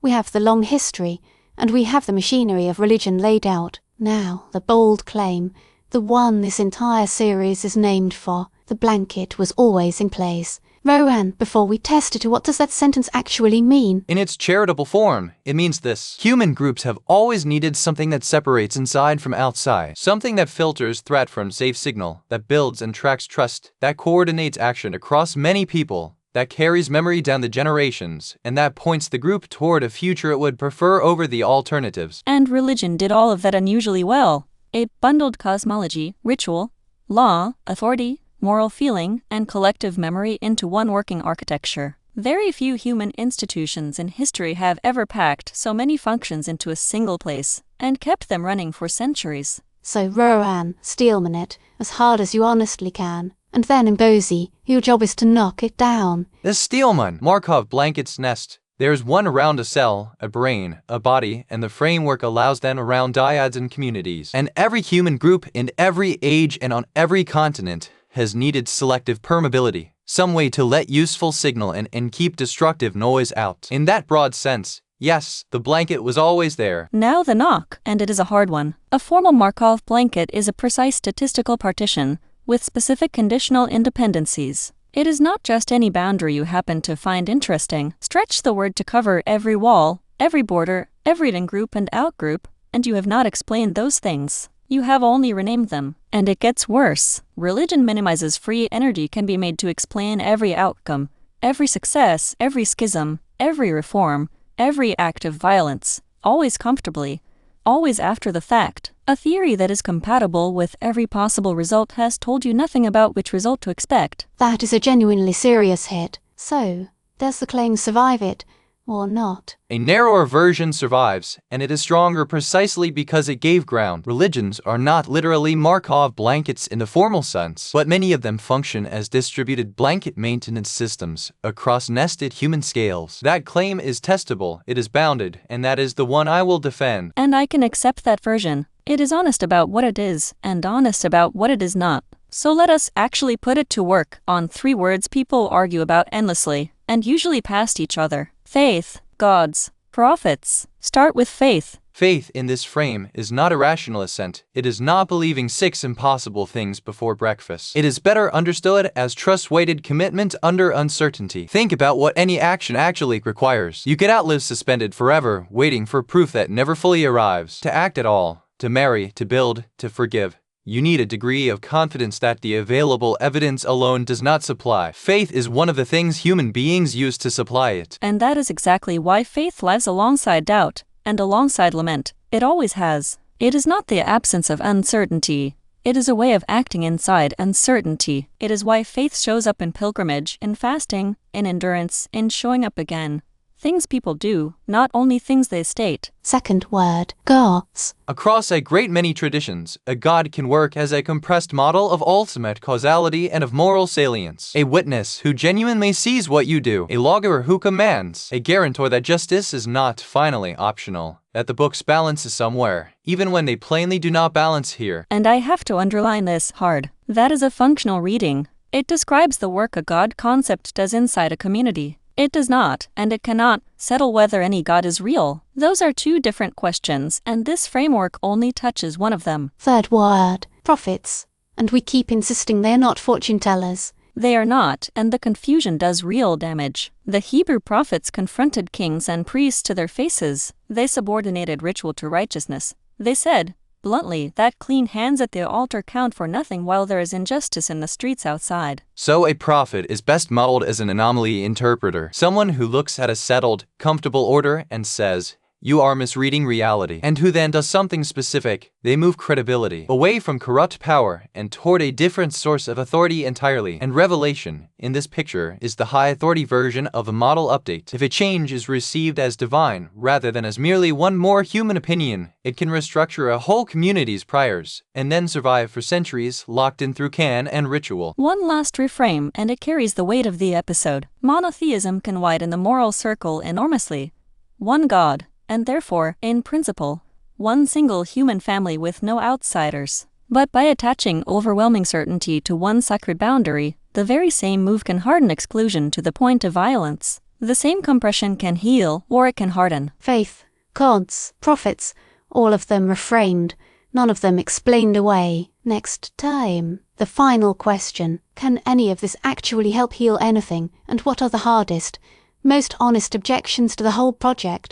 We have the long history, and we have the machinery of religion laid out. Now, the bold claim, the one this entire series is named for. The blanket was always in place. Rowan, before we test it, what does that sentence actually mean? In its charitable form, it means this. Human groups have always needed something that separates inside from outside. Something that filters threat from safe signal, that builds and tracks trust, that coordinates action across many people, that carries memory down the generations, and that points the group toward a future it would prefer over the alternatives. And religion did all of that unusually well. It bundled cosmology, ritual, law, authority, moral feeling, and collective memory into one working architecture. Very few human institutions in history have ever packed so many functions into a single place, and kept them running for centuries. So Rowan, Steelman it, as hard as you honestly can. And then in Bosie, your job is to knock it down. The Steelman, Markov Blanket's nest. There's one around a cell, a brain, a body, and the framework allows them around dyads and communities. And every human group in every age and on every continent has needed selective permeability, some way to let useful signal and keep destructive noise out. In that broad sense, yes, the blanket was always there. Now the knock, and it is a hard one. A formal Markov blanket is a precise statistical partition with specific conditional independencies. It is not just any boundary you happen to find interesting. Stretch the word to cover every wall, every border, every in-group and out-group, and you have not explained those things. You have only renamed them. And it gets worse. Religion minimizes free energy can be made to explain every outcome, every success, every schism, every reform, every act of violence, always comfortably, always after the fact. A theory that is compatible with every possible result has told you nothing about which result to expect. That is a genuinely serious hit. So, does the claim survive it, or not? A narrower version survives, and it is stronger precisely because it gave ground. Religions are not literally Markov blankets in the formal sense, but many of them function as distributed blanket maintenance systems across nested human scales. That claim is testable, it is bounded, and that is the one I will defend. And I can accept that version. It is honest about what it is, and honest about what it is not. So let us actually put it to work on 3 words people argue about endlessly, and usually past each other. Faith, gods, prophets. Start with faith. Faith in this frame is not irrational assent. It is not believing 6 impossible things before breakfast. It is better understood as trust-weighted commitment under uncertainty. Think about what any action actually requires. You could outlive suspended forever, waiting for proof that never fully arrives. To act at all, to marry, to build, to forgive, you need a degree of confidence that the available evidence alone does not supply. Faith is one of the things human beings use to supply it. And that is exactly why faith lives alongside doubt, and alongside lament. It always has. It is not the absence of uncertainty. It is a way of acting inside uncertainty. It is why faith shows up in pilgrimage, in fasting, in endurance, in showing up again. Things people do, not only things they state. Second word, gods. Across a great many traditions, a god can work as a compressed model of ultimate causality and of moral salience. A witness who genuinely sees what you do. A lawgiver who commands. A guarantor that justice is not finally optional. That the book's balance is somewhere, even when they plainly do not balance here. And I have to underline this hard. That is a functional reading. It describes the work a god concept does inside a community. It does not, and it cannot, settle whether any god is real. Those are 2 different questions, and this framework only touches one of them. Third word, prophets. And we keep insisting they are not fortune tellers. They are not, and the confusion does real damage. The Hebrew prophets confronted kings and priests to their faces. They subordinated ritual to righteousness. They said, bluntly, that clean hands at the altar count for nothing while there is injustice in the streets outside. So a prophet is best modeled as an anomaly interpreter, someone who looks at a settled, comfortable order and says, you are misreading reality, and who then does something specific. They move credibility away from corrupt power and toward a different source of authority entirely. And revelation, in this picture, is the high authority version of a model update. If a change is received as divine rather than as merely one more human opinion, it can restructure a whole community's priors and then survive for centuries locked in through canon and ritual. One last reframe, and it carries the weight of the episode. Monotheism can widen the moral circle enormously. One God, and therefore, in principle, one single human family with no outsiders. But by attaching overwhelming certainty to one sacred boundary, the very same move can harden exclusion to the point of violence. The same compression can heal or it can harden. Faith, gods, prophets, all of them reframed, none of them explained away. Next time. The final question: can any of this actually help heal anything, and what are the hardest, most honest objections to the whole project?